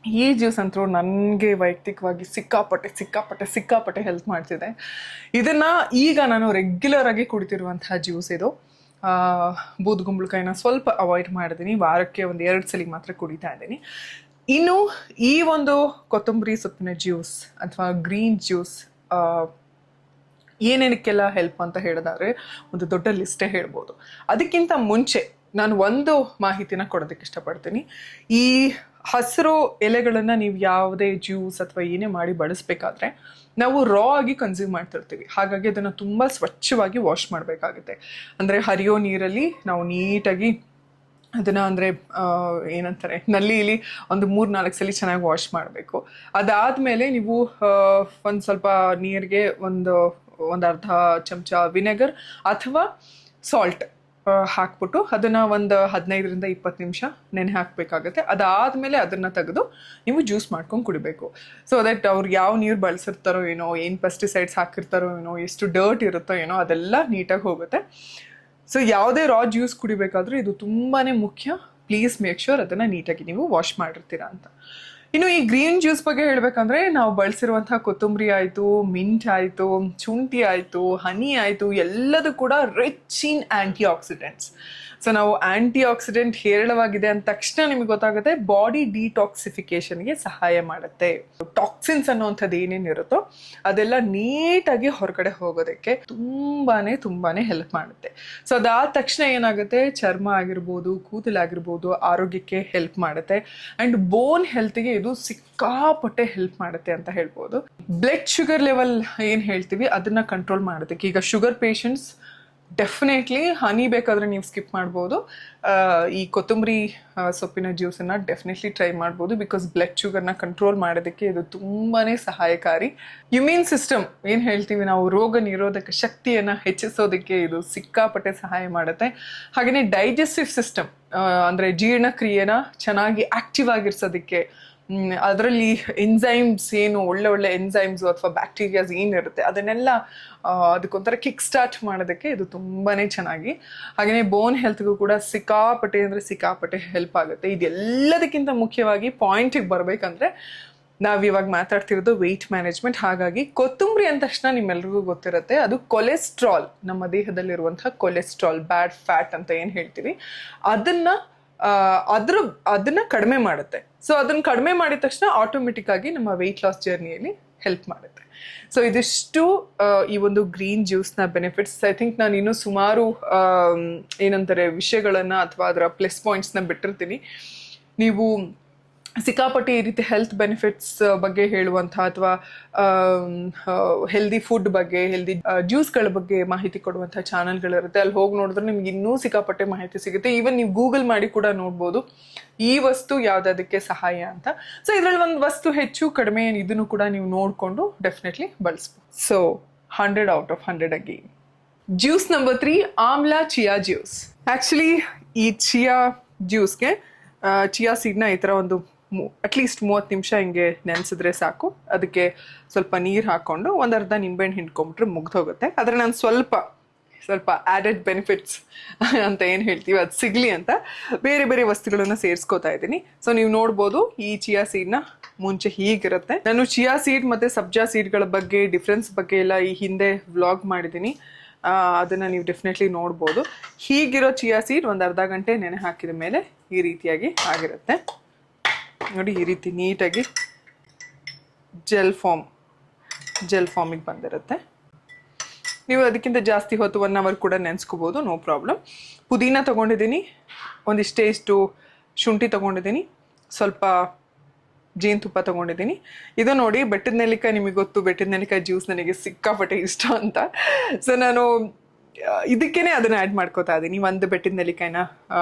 Speaker 1: ಈ ಜ್ಯೂಸ್ ಅಂತೂ ನನಗೆ ವೈಯಕ್ತಿಕವಾಗಿ ಸಿಕ್ಕಾಪಟ್ಟೆ ಹೆಲ್ಪ್ ಮಾಡ್ತಿದೆ. ಇದನ್ನು ಈಗ ನಾನು ರೆಗ್ಯುಲರ್ ಆಗಿ ಕುಡಿತಿರುವಂತಹ ಜ್ಯೂಸ್ ಇದು. ಬೂದುಗುಂಬಳಕಾಯಿನ ಸ್ವಲ್ಪ ಅವಾಯ್ಡ್ ಮಾಡಿದ್ದೀನಿ, ವಾರಕ್ಕೆ 1-2 ಸಲ ಮಾತ್ರ ಕುಡಿತಾ ಇದ್ದೀನಿ. ಇನ್ನು ಈ ಒಂದು ಕೊತ್ತಂಬರಿ ಸೊಪ್ಪಿನ ಜ್ಯೂಸ್ ಅಥವಾ ಗ್ರೀನ್ ಜ್ಯೂಸ್ ಏನೇನಕ್ಕೆಲ್ಲ ಹೆಲ್ಪ್ ಅಂತ ಹೇಳಿದಾದ್ರೆ ಒಂದು ದೊಡ್ಡ ಲಿಸ್ಟೇ ಹೇಳ್ಬೋದು. ಅದಕ್ಕಿಂತ ಮುಂಚೆ ನಾನು ಒಂದು ಮಾಹಿತಿನ ಕೊಡೋದಕ್ಕೆ ಇಷ್ಟಪಡ್ತೀನಿ. ಈ ಹಸಿರು ಎಲೆಗಳನ್ನು ನೀವು ಯಾವುದೇ ಜ್ಯೂಸ್ ಅಥವಾ ಏನೇ ಮಾಡಿ ಬಳಸಬೇಕಾದ್ರೆ ನಾವು ರಾ ಆಗಿ ಕನ್ಸ್ಯೂಮ್ ಮಾಡ್ತಿರ್ತೀವಿ. ಹಾಗಾಗಿ ಅದನ್ನು ತುಂಬ ಸ್ವಚ್ಛವಾಗಿ ವಾಶ್ ಮಾಡಬೇಕಾಗುತ್ತೆ. ಅಂದರೆ ಹರಿಯೋ ನೀರಲ್ಲಿ ನಾವು ನೀಟಾಗಿ ಅದನ್ನು ಅಂದರೆ ಏನಂತಾರೆ ನಲ್ಲಿಲಿ ಒಂದು 3-4 ಸಲ ಚೆನ್ನಾಗಿ ವಾಶ್ ಮಾಡಬೇಕು. ಅದಾದಮೇಲೆ ನೀವು ಒಂದು ಸ್ವಲ್ಪ ನೀರಿಗೆ ಒಂದು ಅರ್ಧ ಚಮಚ ವಿನೆಗರ್ ಅಥವಾ ಸಾಲ್ಟ್ ಹಾಕ್ಬಿಟ್ಟು ಅದನ್ನು ಒಂದು 15-20 ನಿಮಿಷ ನೆನೆ ಹಾಕಬೇಕಾಗತ್ತೆ. ಅದಾದಮೇಲೆ ಅದನ್ನು ತೆಗೆದು ನೀವು ಜ್ಯೂಸ್ ಮಾಡ್ಕೊಂಡು ಕುಡಿಬೇಕು. ಸೊ ದಟ್ ಅವ್ರು ಯಾವ ನೀರು ಬಳಸಿರ್ತಾರೋ ಏನೋ, ಏನು ಪೆಸ್ಟಿಸೈಡ್ಸ್ ಹಾಕಿರ್ತಾರೋ ಏನೋ, ಎಷ್ಟು ಡರ್ಟ್ ಇರುತ್ತೋ ಏನೋ ಅದೆಲ್ಲ ನೀಟಾಗಿ ಹೋಗುತ್ತೆ. ಸೊ ಯಾವುದೇ ರಾ ಜ್ಯೂಸ್ ಕುಡಿಬೇಕಾದ್ರೂ ಇದು ತುಂಬಾ ಮುಖ್ಯ. ಪ್ಲೀಸ್ ಮೇಕ್ ಶ್ಯೂರ್ ಅದನ್ನು ನೀಟಾಗಿ ನೀವು ವಾಶ್ ಮಾಡಿರ್ತೀರಾ ಅಂತ. ಇನ್ನು ಈ ಗ್ರೀನ್ ಜ್ಯೂಸ್ ಬಗ್ಗೆ ಹೇಳಬೇಕಂದ್ರೆ ನಾವು ಬಳಸಿರುವಂತಹ ಕೊತ್ತಂಬರಿ ಆಯಿತು, ಮಿಂಟ್ ಆಯಿತು, ಶುಂಠಿ ಆಯಿತು, ಹನಿ ಆಯಿತು, ಎಲ್ಲದೂ ಕೂಡ rich in anti accidents. So ನಾವು ಆ್ಯಂಟಿ ಆಕ್ಸಿಡೆಂಟ್ ಹೇರಳವಾಗಿದೆ ಅಂದ ತಕ್ಷಣ ನಿಮಗೆ ಗೊತ್ತಾಗುತ್ತೆ ಬಾಡಿ ಡಿಟಾಕ್ಸಿಫಿಕೇಷನ್ಗೆ ಸಹಾಯ ಮಾಡುತ್ತೆ. ಟಾಕ್ಸಿನ್ಸ್ ಅನ್ನೋವಂಥದ್ದು ಏನೇನಿರುತ್ತೋ ಅದೆಲ್ಲ ನೀಟಾಗಿ ಹೊರಗಡೆ ಹೋಗೋದಕ್ಕೆ ತುಂಬಾನೇ ಹೆಲ್ಪ್ ಮಾಡುತ್ತೆ. ಸೊ ಅದಾದ ತಕ್ಷಣ ಏನಾಗುತ್ತೆ, ಚರ್ಮ ಆಗಿರ್ಬೋದು, ಕೂದಲಾಗಿರ್ಬೋದು ಆರೋಗ್ಯಕ್ಕೆ ಹೆಲ್ಪ್ ಮಾಡುತ್ತೆ. ಆ್ಯಂಡ್ ಬೋನ್ ಹೆಲ್ತ್ಗೆ ಇದು ಸಿಕ್ಕಾಪಟ್ಟೆ ಹೆಲ್ಪ್ ಮಾಡುತ್ತೆ ಅಂತ ಹೇಳ್ಬೋದು. ಬ್ಲಡ್ ಶುಗರ್ ಲೆವೆಲ್ ಏನು ಹೇಳ್ತೀವಿ ಅದನ್ನ ಕಂಟ್ರೋಲ್ ಮಾಡೋದಕ್ಕೆ ಈಗ ಶುಗರ್ ಪೇಷಂಟ್ಸ್ ಡೆಫಿನೆಟ್ಲಿ ಹನಿ ಬೇಕಾದರೆ ನೀವು ಸ್ಕಿಪ್ ಮಾಡ್ಬೋದು. ಈ ಕೊತ್ತಂಬರಿ ಸೊಪ್ಪಿನ ಜ್ಯೂಸನ್ನು ಡೆಫಿನೆಟ್ಲಿ ಟ್ರೈ ಮಾಡ್ಬೋದು. ಬಿಕಾಸ್ ಬ್ಲಡ್ ಶುಗರ್ನ ಕಂಟ್ರೋಲ್ ಮಾಡೋದಕ್ಕೆ ಇದು ತುಂಬಾ ಸಹಾಯಕಾರಿ. ಇಮ್ಯೂನ್ ಸಿಸ್ಟಮ್ ಏನು ಹೇಳ್ತೀವಿ ನಾವು, ರೋಗ ನಿರೋಧಕ ಶಕ್ತಿಯನ್ನು ಹೆಚ್ಚಿಸೋದಕ್ಕೆ ಇದು ಸಿಕ್ಕಾಪಟ್ಟೆ ಸಹಾಯ ಮಾಡುತ್ತೆ. ಹಾಗೆಯೇ ಡೈಜೆಸ್ಟಿವ್ ಸಿಸ್ಟಮ್ ಅಂದರೆ ಜೀರ್ಣಕ್ರಿಯೆನ ಚೆನ್ನಾಗಿ ಆ್ಯಕ್ಟಿವ್ ಆಗಿರ್ಸೋದಕ್ಕೆ, ಅದರಲ್ಲಿ ಎನ್ಸೈಮ್ಸ್ ಏನು ಒಳ್ಳೆ ಎಂಜೈಮ್ಸು ಅಥವಾ ಬ್ಯಾಕ್ಟೀರಿಯಾಸ್ ಏನಿರುತ್ತೆ ಅದನ್ನೆಲ್ಲ ಅದಕ್ಕೊಂಥರ ಕಿಕ್ ಸ್ಟಾರ್ಟ್ ಮಾಡೋದಕ್ಕೆ ಇದು ತುಂಬಾ ಚೆನ್ನಾಗಿ. ಹಾಗೆಯೇ ಬೋನ್ ಹೆಲ್ತ್ಗೂ ಕೂಡ ಸಿಕ್ಕಾಪಟ್ಟೆ ಹೆಲ್ಪ್ ಆಗುತ್ತೆ. ಇದೆಲ್ಲದಕ್ಕಿಂತ ಮುಖ್ಯವಾಗಿ ಪಾಯಿಂಟಿಗೆ ಬರಬೇಕಂದ್ರೆ ನಾವಿವಾಗ ಮಾತಾಡ್ತಿರೋದು ವೆಯ್ಟ್ ಮ್ಯಾನೇಜ್ಮೆಂಟ್. ಹಾಗಾಗಿ ಕೊತ್ತಂಬರಿ ಅಂದ ತಕ್ಷಣ ನಿಮ್ಮೆಲ್ರಿಗೂ ಗೊತ್ತಿರುತ್ತೆ ಅದು ಕೊಲೆಸ್ಟ್ರಾಲ್, ನಮ್ಮ ದೇಹದಲ್ಲಿರುವಂಥ ಕೊಲೆಸ್ಟ್ರಾಲ್, ಬ್ಯಾಡ್ ಫ್ಯಾಟ್ ಅಂತ ಏನು ಹೇಳ್ತೀವಿ ಅದನ್ನ ಕಡಿಮೆ ಮಾಡುತ್ತೆ. ಸೊ ಅದನ್ನ ಕಡಿಮೆ ಮಾಡಿದ ತಕ್ಷಣ ಆಟೋಮೆಟಿಕ್ ಆಗಿ ನಮ್ಮ ವೆಯ್ಟ್ ಲಾಸ್ ಜರ್ನಿಯಲ್ಲಿ ಹೆಲ್ಪ್ ಮಾಡುತ್ತೆ. ಸೊ ಇದಿಷ್ಟು ಈ ಒಂದು ಗ್ರೀನ್ ಜ್ಯೂಸ್ನ ಬೆನಿಫಿಟ್ಸ್. ಐ ಥಿಂಕ್ ನಾನು ಇನ್ನೂ ಸುಮಾರು ಏನಂತಾರೆ ವಿಷಯಗಳನ್ನು ಅಥವಾ ಅದರ ಪ್ಲಸ್ ಪಾಯಿಂಟ್ಸ್ನ ಬಿಟ್ಟಿರ್ತೀನಿ. ನೀವು ಸಿಕ್ಕಾಪಟ್ಟೆ ಈ ರೀತಿ ಹೆಲ್ತ್ ಬೆನಿಫಿಟ್ಸ್ ಬಗ್ಗೆ ಹೇಳುವಂಥ ಅಥವಾ ಹೆಲ್ದಿ ಫುಡ್ ಬಗ್ಗೆ, ಹೆಲ್ದಿ ಜ್ಯೂಸ್ಗಳ ಬಗ್ಗೆ ಮಾಹಿತಿ ಕೊಡುವಂಥ ಚಾನಲ್ಗಳಿರುತ್ತೆ. ಅಲ್ಲಿ ಹೋಗಿ ನೋಡಿದ್ರೆ ನಿಮ್ಗೆ ಇನ್ನೂ ಸಿಕ್ಕಾಪಟ್ಟೆ ಮಾಹಿತಿ ಸಿಗುತ್ತೆ. ಈವನ್ ನೀವು ಗೂಗಲ್ ಮಾಡಿ ಕೂಡ ನೋಡ್ಬೋದು ಈ ವಸ್ತು ಯಾವುದಕ್ಕೆ ಸಹಾಯ ಅಂತ. ಸೊ ಇದರಲ್ಲಿ ಒಂದು ವಸ್ತು ಹೆಚ್ಚು ಕಡಿಮೆ ಇದನ್ನು ಕೂಡ ನೀವು ನೋಡಿಕೊಂಡು ಡೆಫಿನೆಟ್ಲಿ ಬಳಸ್ಬೋದು. So 100 out of 100 again. Juice number 3, amla chia juice. Actually ಈ ಚಿಯಾ ಜ್ಯೂಸ್ಗೆ ಚಿಯಾ ಸೀಡ್ನ ಈ ಥರ ಒಂದು ಅಟ್ಲೀಸ್ಟ್ 30 ನಿಮಿಷ ಹಿಂಗೆ ನೆನೆಸಿದ್ರೆ ಸಾಕು. ಅದಕ್ಕೆ ಸ್ವಲ್ಪ ನೀರು ಹಾಕ್ಕೊಂಡು ಒಂದು ಅರ್ಧ ನಿಂಬೆಹಣ್ಣು ಹಿಂಡ್ಕೊಂಬಿಟ್ರೆ ಮುಗ್ದೋಗುತ್ತೆ. ಆದರೆ ನಾನು ಸ್ವಲ್ಪ ಆ್ಯಡೆಡ್ ಬೆನಿಫಿಟ್ಸ್ ಅಂತ ಏನು ಹೇಳ್ತೀವಿ ಅದು ಸಿಗಲಿ ಅಂತ ಬೇರೆ ವಸ್ತುಗಳನ್ನು ಸೇರಿಸ್ಕೋತಾ ಇದ್ದೀನಿ. ಸೊ ನೀವು ನೋಡ್ಬೋದು ಈ ಚಿಯಾ ಸೀಡ್ನ ಮುಂಚೆ ಹೀಗಿರುತ್ತೆ. ನಾನು ಚಿಯಾ ಸೀಡ್ ಮತ್ತು ಸಬ್ಜಾ ಸೀಡ್ಗಳ ಬಗ್ಗೆ ಡಿಫ್ರೆನ್ಸ್ ಬಗ್ಗೆ ಎಲ್ಲ ಈ ಹಿಂದೆ ವ್ಲಾಗ್ ಮಾಡಿದ್ದೀನಿ, ಅದನ್ನು ನೀವು ಡೆಫಿನೆಟ್ಲಿ ನೋಡ್ಬೋದು. ಹೀಗಿರೋ ಚಿಯಾ ಸೀಡ್ ಒಂದು ಅರ್ಧ ಗಂಟೆ ನೆನೆ ಹಾಕಿದ ಮೇಲೆ ಈ ರೀತಿಯಾಗಿ ಆಗಿರುತ್ತೆ ನೋಡಿ. ಈ ರೀತಿ ನೀಟಾಗಿ ಜೆಲ್ ಫಾರ್ಮಿಗೆ ಬಂದಿರುತ್ತೆ. ನೀವು ಅದಕ್ಕಿಂತ ಜಾಸ್ತಿ ಹೊತ್ತು 1 hour ಕೂಡ ನೆನೆಸ್ಕೋಬೋದು, ನೋ ಪ್ರಾಬ್ಲಮ್. ಪುದೀನ ತೊಗೊಂಡಿದ್ದೀನಿ, ಒಂದಿಷ್ಟೇ ಶುಂಠಿ ತೊಗೊಂಡಿದ್ದೀನಿ, ಸ್ವಲ್ಪ ಜೇನುತುಪ್ಪ ತೊಗೊಂಡಿದ್ದೀನಿ. ಇದು ನೋಡಿ ಬೆಟ್ಟದ ನೆಲ್ಲಿಕಾಯಿ, ನಿಮಗೆ ಗೊತ್ತು ಬೆಟ್ಟದ ನೆಲ್ಲಿಕಾಯಿ ಜ್ಯೂಸ್ ನನಗೆ ಸಿಕ್ಕಾಪಟ್ಟೆ ಇಷ್ಟ ಅಂತ. ಸೊ ನಾನು ಇದಕ್ಕೇನೆ ಅದನ್ನು ಆ್ಯಡ್ ಮಾಡ್ಕೋತಾ ಇದ್ದೀನಿ. ಒಂದು ಬೆಟ್ಟದ ನೆಲ್ಲಿಕಾಯಿನ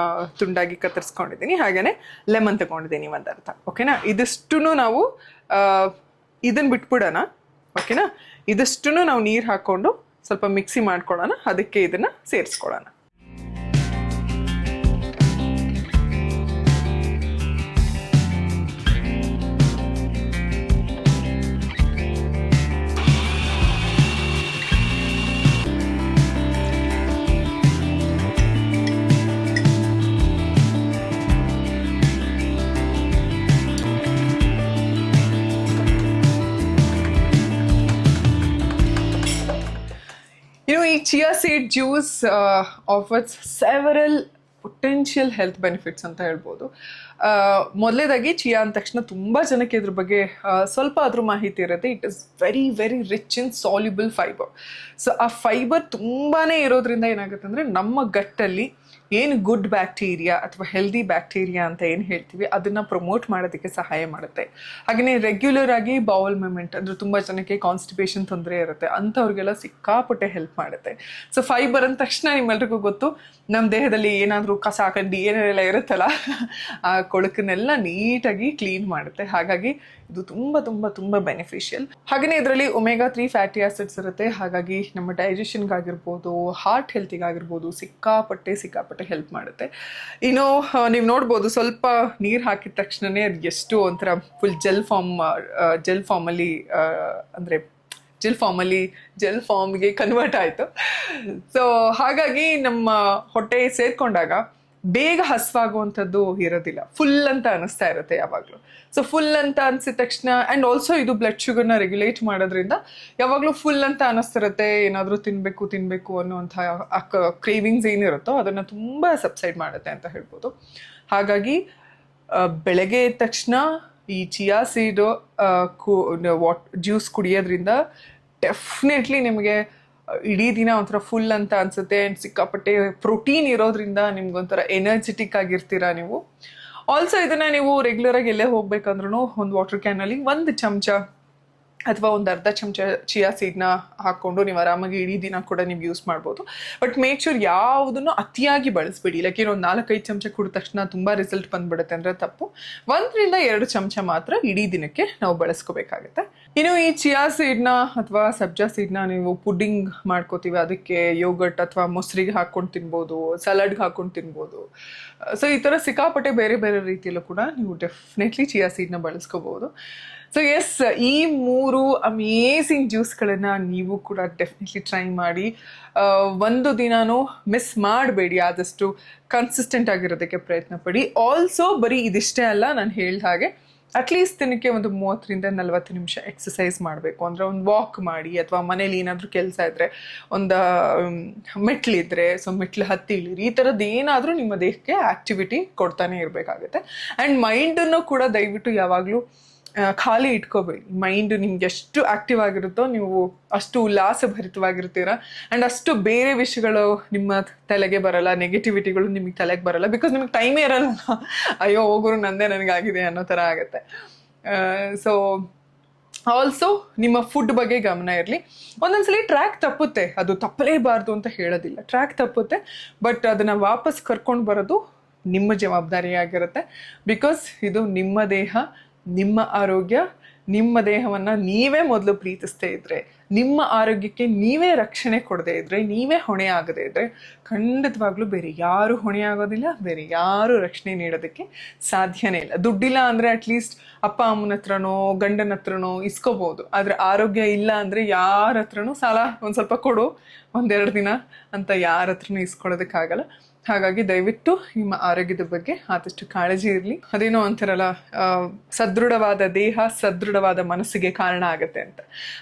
Speaker 1: ತುಂಡಾಗಿ ಕತ್ತರಿಸ್ಕೊಂಡಿದ್ದೀನಿ, ಹಾಗೆಯೇ ಲೆಮನ್ ತೊಗೊಂಡಿದ್ದೀನಿ ಒಂದು ಅರ್ಧ. ಓಕೆನಾ, ಇದಿಷ್ಟು ನಾವು ಇದನ್ನು ಬಿಟ್ಬಿಡೋಣ. ಓಕೆನಾ, ಇದಿಷ್ಟು ನಾವು ನೀರು ಹಾಕ್ಕೊಂಡು ಸ್ವಲ್ಪ ಮಿಕ್ಸಿ ಮಾಡ್ಕೊಳ್ಳೋಣ, ಅದಕ್ಕೆ ಇದನ್ನು ಸೇರಿಸ್ಕೊಳ್ಳೋಣ. ಈ chia seed juice offers several potential health benefits ಅಂತ ಹೇಳ್ಬೋದು. ಮೊದಲೇದಾಗಿ ಚಿಯಾ ಅಂದ ತಕ್ಷಣ ತುಂಬ ಜನಕ್ಕೆ ಇದ್ರ ಬಗ್ಗೆ ಸ್ವಲ್ಪ ಆದರೂ ಮಾಹಿತಿ ಇರುತ್ತೆ. It is very very rich in soluble fibre. So ಆ ಫೈಬರ್ ತುಂಬಾ ಇರೋದ್ರಿಂದ ಏನಾಗುತ್ತೆ ಅಂದರೆ ನಮ್ಮ ಗಟ್ಟಲ್ಲಿ ಏನು ಗುಡ್ ಬ್ಯಾಕ್ಟೀರಿಯಾ ಅಥವಾ ಹೆಲ್ದಿ ಬ್ಯಾಕ್ಟೀರಿಯಾ ಅಂತ ಏನು ಹೇಳ್ತೀವಿ ಅದನ್ನು ಪ್ರಮೋಟ್ ಮಾಡೋದಕ್ಕೆ ಸಹಾಯ ಮಾಡುತ್ತೆ. ಹಾಗೆಯೇ ರೆಗ್ಯುಲರ್ ಆಗಿ ಬೌಲ್ ಮೂವ್ಮೆಂಟ್, ಅಂದರೆ ತುಂಬ ಜನಕ್ಕೆ ಕಾನ್ಸ್ಟಿಪೇಷನ್ ತೊಂದರೆ ಇರುತ್ತೆ, ಅಂಥವ್ರಿಗೆಲ್ಲ ಸಿಕ್ಕಾಪಟ್ಟೆ ಹೆಲ್ಪ್ ಮಾಡುತ್ತೆ. ಸೊ ಫೈಬರ್ ಅಂದ ತಕ್ಷಣ ನಿಮ್ಮೆಲ್ರಿಗೂ ಗೊತ್ತು, ನಮ್ಮ ದೇಹದಲ್ಲಿ ಏನಾದರೂ ಕಸ ಕಡ್ಡಿ ಏನೆಲ್ಲ ಇರುತ್ತಲ್ಲ ಆ ಕೊಳಕನ್ನೆಲ್ಲ ನೀಟಾಗಿ ಕ್ಲೀನ್ ಮಾಡುತ್ತೆ. ಹಾಗಾಗಿ ಇದು ತುಂಬ ತುಂಬ ತುಂಬ ಬೆನಿಫಿಷಿಯಲ್. ಹಾಗೆಯೇ ಇದರಲ್ಲಿ ಒಮೆಗಾ 3 ಫ್ಯಾಟಿ ಆಸಿಡ್ಸ್ ಇರುತ್ತೆ. ಹಾಗಾಗಿ ನಮ್ಮ ಡೈಜೆಷನ್ಗಾಗಿರ್ಬೋದು, ಹಾರ್ಟ್ ಹೆಲ್ತಿಗಾಗಿರ್ಬೋದು ಸಿಕ್ಕಾಪಟ್ಟೆ ಹೆಲ್ಪ್ ಮಾಡುತ್ತೆ. ಇನ್ನು ನೀವು ನೋಡ್ಬೋದು, ಸ್ವಲ್ಪ ನೀರು ಹಾಕಿದ ತಕ್ಷಣವೇ ಅದು ಎಷ್ಟು ಒಂಥರ ಫುಲ್ ಜೆಲ್ ಫಾರ್ಮಲ್ಲಿ ಅಂದರೆ ಜೆಲ್ ಫಾರ್ಮ್ಗೆ ಕನ್ವರ್ಟ್ ಆಯಿತು. ಸೊ ಹಾಗಾಗಿ ನಮ್ಮ ಹೊಟ್ಟೆ ಸೇರಿಕೊಂಡಾಗ ಬೇಗ ಹಸುವಾಗುವಂಥದ್ದು ಇರೋದಿಲ್ಲ, ಫುಲ್ ಅಂತ ಅನಿಸ್ತಾ ಇರುತ್ತೆ ಯಾವಾಗಲೂ. ಸೊ ಫುಲ್ ಅಂತ ಅನಿಸಿದ ತಕ್ಷಣ ಆ್ಯಂಡ್ ಆಲ್ಸೋ ಇದು ಬ್ಲಡ್ ಶುಗರ್ನ ರೆಗ್ಯುಲೇಟ್ ಮಾಡೋದ್ರಿಂದ ಯಾವಾಗಲೂ ಫುಲ್ ಅಂತ ಅನ್ನಿಸ್ತಿರುತ್ತೆ. ಏನಾದರೂ ತಿನ್ನಬೇಕು ಅನ್ನುವಂಥ ಕ್ರೇವಿಂಗ್ಸ್ ಏನಿರುತ್ತೋ ಅದನ್ನು ತುಂಬ ಸಬ್ಸೈಡ್ ಮಾಡುತ್ತೆ ಅಂತ ಹೇಳ್ಬೋದು. ಹಾಗಾಗಿ ಬೆಳಗ್ಗೆ ಎದ್ದ ತಕ್ಷಣ ಈ ಚಿಯಾ ಸೀಡು ಜ್ಯೂಸ್ ಕುಡಿಯೋದ್ರಿಂದ ಡೆಫಿನೆಟ್ಲಿ ನಿಮಗೆ ಇಡೀ ದಿನ ಒಂಥರ ಫುಲ್ ಅಂತ ಅನಿಸುತ್ತೆ. ಆ್ಯಂಡ್ ಸಿಕ್ಕಾಪಟ್ಟೆ ಪ್ರೋಟೀನ್ ಇರೋದ್ರಿಂದ ನಿಮ್ಗೊಂಥರ ಎನರ್ಜೆಟಿಕ್ ಆಗಿರ್ತೀರ ನೀವು. ಆಲ್ಸೋ ಇದನ್ನು ನೀವು ರೆಗ್ಯುಲರಾಗಿ ಎಲ್ಲೇ ಹೋಗ್ಬೇಕಂದ್ರೂ ಒಂದು ವಾಟರ್ ಕ್ಯಾನಲ್ಲಿ 1 ಚಮಚ ಅಥವಾ ಒಂದು ಅರ್ಧ ಚಮಚ ಚಿಯಾ ಸೀಡ್ನ ಹಾಕ್ಕೊಂಡು ನೀವು ಆರಾಮಾಗಿ ಇಡೀ ದಿನ ಕೂಡ ನೀವು ಯೂಸ್ ಮಾಡ್ಬೋದು. ಬಟ್ ಮೇಕ್ ಶೂರ್ ಯಾವುದನ್ನು ಅತಿಯಾಗಿ ಬಳಸಬೇಡಿ. ಲೈಕ್ ಏನೋ 4-5 ಚಮಚ ಕುಡಿದ ತಕ್ಷಣ ತುಂಬ ರಿಸಲ್ಟ್ ಬಂದ್ಬಿಡುತ್ತೆ ಅಂದರೆ ತಪ್ಪು. 1-2 ಚಮಚ ಮಾತ್ರ ಇಡೀ ದಿನಕ್ಕೆ ನಾವು ಬಳಸ್ಕೋಬೇಕಾಗುತ್ತೆ. ಇನ್ನು ಈ ಚಿಯಾ ಸೀಡ್ನ ಅಥವಾ ಸಬ್ಜಾ ಸೀಡ್ನ ನೀವು ಪುಡ್ಡಿಂಗ್ ಮಾಡ್ಕೋತೀವಿ, ಅದಕ್ಕೆ ಯೋಗರ್ಟ್ ಅಥವಾ ಮೊಸರಿಗೆ ಹಾಕ್ಕೊಂಡು ತಿನ್ಬೋದು, ಸಲಾಡ್ಗೆ ಹಾಕ್ಕೊಂಡು ತಿನ್ಬೋದು. ಸೊ ಈ ಥರ ಸಿಕ್ಕಾಪಟ್ಟೆ ಬೇರೆ ಬೇರೆ ರೀತಿಯಲ್ಲೂ ಕೂಡ ನೀವು ಡೆಫಿನೆಟ್ಲಿ ಚಿಯಾ ಸೀಡ್ನ ಬಳಸ್ಕೋಬೋದು. ಸೊ ಎಸ್, ಈ 3 ಅಮೇಝಿಂಗ್ ಜ್ಯೂಸ್ಗಳನ್ನು ನೀವು ಕೂಡ ಡೆಫಿನೆಟ್ಲಿ ಟ್ರೈ ಮಾಡಿ. ಒಂದು ದಿನಾನೂ ಮಿಸ್ ಮಾಡಬೇಡಿ, ಆದಷ್ಟು ಕನ್ಸಿಸ್ಟೆಂಟ್ ಆಗಿರೋದಕ್ಕೆ ಪ್ರಯತ್ನ ಪಡಿ. ಆಲ್ಸೋ ಬರೀ ಇದಿಷ್ಟೇ ಅಲ್ಲ, ನಾನು ಹೇಳಿದ ಹಾಗೆ ಅಟ್ಲೀಸ್ಟ್ ದಿನಕ್ಕೆ ಒಂದು 30-40 ನಿಮಿಷ ಎಕ್ಸಸೈಸ್ ಮಾಡಬೇಕು. ಅಂದರೆ ಒಂದು ವಾಕ್ ಮಾಡಿ, ಅಥವಾ ಮನೇಲಿ ಏನಾದರೂ ಕೆಲಸ ಇದ್ದರೆ ಒಂದು ಮೆಟ್ಲಿದ್ರೆ ಮೆಟ್ಲು ಹತ್ತಿ ಇಳಿರಿ. ಈ ಥರದ್ದು ಏನಾದರೂ ನಿಮ್ಮ ದೇಹಕ್ಕೆ ಆ್ಯಕ್ಟಿವಿಟಿ ಕೊಡ್ತಾನೆ ಇರಬೇಕಾಗುತ್ತೆ. ಆ್ಯಂಡ್ ಮೈಂಡನ್ನು ಕೂಡ ದಯವಿಟ್ಟು ಯಾವಾಗಲೂ ಖಾಲಿ ಇಟ್ಕೋಬೇಡಿ. ಮೈಂಡ್ ನಿಮ್ಗೆ ಎಷ್ಟು ಆಕ್ಟಿವ್ ಆಗಿರುತ್ತೋ ನೀವು ಅಷ್ಟು ಉಲ್ಲಾಸಭರಿತವಾಗಿರ್ತೀರ. ಆ್ಯಂಡ್ ಅಷ್ಟು ಬೇರೆ ವಿಷಯಗಳು ನಿಮ್ಮ ತಲೆಗೆ ಬರಲ್ಲ, ನೆಗೆಟಿವಿಟಿಗಳು ನಿಮಗೆ ತಲೆಗೆ ಬರಲ್ಲ. ಬಿಕಾಸ್ ನಿಮಗೆ ಟೈಮೇ ಇರಲ್ಲ. ಅಯ್ಯೋ ಹೋಗೋರು ನನಗಾಗಿದೆ ಅನ್ನೋ ಥರ ಆಗುತ್ತೆ. ಸೊ ಆಲ್ಸೋ ನಿಮ್ಮ ಫುಡ್ ಬಗ್ಗೆ ಗಮನ ಇರಲಿ. ಒಂದೊಂದ್ಸಲಿ ಟ್ರ್ಯಾಕ್ ತಪ್ಪುತ್ತೆ, ಅದು ತಪ್ಪಲೇಬಾರ್ದು ಅಂತ ಹೇಳೋದಿಲ್ಲ, ಟ್ರ್ಯಾಕ್ ತಪ್ಪುತ್ತೆ. ಬಟ್ ಅದನ್ನು ವಾಪಸ್ ಕರ್ಕೊಂಡು ಬರೋದು ನಿಮ್ಮ ಜವಾಬ್ದಾರಿಯಾಗಿರುತ್ತೆ. ಬಿಕಾಸ್ ಇದು ನಿಮ್ಮ ದೇಹ, ನಿಮ್ಮ ಆರೋಗ್ಯ. ನಿಮ್ಮ ದೇಹವನ್ನು ನೀವೇ ಮೊದಲು ಪ್ರೀತಿಸ್ತೇ ಇದ್ದರೆ, ನಿಮ್ಮ ಆರೋಗ್ಯಕ್ಕೆ ನೀವೇ ರಕ್ಷಣೆ ಕೊಡದೇ ಇದ್ದರೆ, ನೀವೇ ಹೊಣೆ ಆಗದೇ ಇದ್ದರೆ ಖಂಡಿತವಾಗ್ಲೂ ಬೇರೆ ಯಾರು ಹೊಣೆ ಆಗೋದಿಲ್ಲ, ಬೇರೆ ಯಾರು ರಕ್ಷಣೆ ನೀಡೋದಕ್ಕೆ ಸಾಧ್ಯನೇ ಇಲ್ಲ. ದುಡ್ಡಿಲ್ಲ ಅಂದರೆ ಅಟ್ಲೀಸ್ಟ್ ಅಪ್ಪ ಅಮ್ಮನ ಹತ್ರನೋ ಗಂಡನ ಹತ್ರನೋ ಇಸ್ಕೋಬೋದು. ಆದರೆ ಆರೋಗ್ಯ ಇಲ್ಲ ಅಂದರೆ ಯಾರ ಹತ್ರನೂ ಸಾಲ ಒಂದು ಸ್ವಲ್ಪ ಕೊಡು 1-2 ದಿನ ಅಂತ ಯಾರ ಹತ್ರನೂ ಇಸ್ಕೊಳ್ಳೋದಕ್ಕಾಗಲ್ಲ. ಹಾಗಾಗಿ ದಯವಿಟ್ಟು ನಿಮ್ಮ ಆರೋಗ್ಯದ ಬಗ್ಗೆ ಆದಷ್ಟು ಕಾಳಜಿ ಇರಲಿ. ಅದೇನೋ ಅಂತಾರಲ್ಲ, ಸದೃಢವಾದ ದೇಹ ಸದೃಢವಾದ ಮನಸ್ಸಿಗೆ ಕಾರಣ ಆಗುತ್ತೆ ಅಂತ.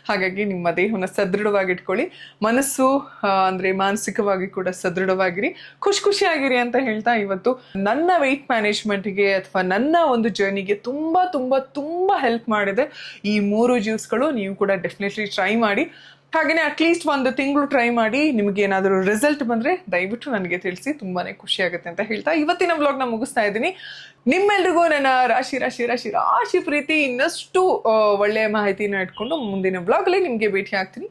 Speaker 1: ಹಾಗಾಗಿ ನಿಮ್ಮ ದೇಹವನ್ನು ಸದೃಢವಾಗಿಟ್ಕೊಳ್ಳಿ, ಮನಸ್ಸು ಅಂದರೆ ಮಾನಸಿಕವಾಗಿ ಕೂಡ ಸದೃಢವಾಗಿರಿ, ಖುಷಿಯಾಗಿರಿ ಅಂತ ಹೇಳ್ತಾ ಇವತ್ತು ನನ್ನ ವೆಯ್ಟ್ ಮ್ಯಾನೇಜ್ಮೆಂಟ್ಗೆ ಅಥವಾ ನನ್ನ ಒಂದು ಜರ್ನಿಗೆ ತುಂಬ ತುಂಬ ತುಂಬ ಹೆಲ್ಪ್ ಮಾಡಿದೆ ಈ 3 ಜ್ಯೂಸ್ಗಳು. ನೀವು ಕೂಡ ಡೆಫಿನೆಟ್ಲಿ ಟ್ರೈ ಮಾಡಿ. ಹಾಗೆಯೇ ಅಟ್ಲೀಸ್ಟ್ ಒಂದು ತಿಂಗಳು ಟ್ರೈ ಮಾಡಿ ನಿಮ್ಗೆ ಏನಾದರೂ ರಿಸಲ್ಟ್ ಬಂದರೆ ದಯವಿಟ್ಟು ನನಗೆ ತಿಳಿಸಿ, ತುಂಬಾ ಖುಷಿ ಆಗುತ್ತೆ ಅಂತ ಹೇಳ್ತಾ ಇವತ್ತಿನ ವ್ಲಾಗ್ನ ಮುಗಿಸ್ತಾ ಇದ್ದೀನಿ. ನಿಮ್ಮೆಲ್ರಿಗೂ ನನ್ನ ರಾಶಿ ರಾಶಿ ರಾಶಿ ರಾಶಿ ಪ್ರೀತಿ. ಇನ್ನಷ್ಟು ಒಳ್ಳೆಯ ಮಾಹಿತಿನ ಇಟ್ಕೊಂಡು ಮುಂದಿನ ವ್ಲಾಗಲ್ಲಿ ನಿಮಗೆ ಭೇಟಿ ಆಗ್ತೀನಿ.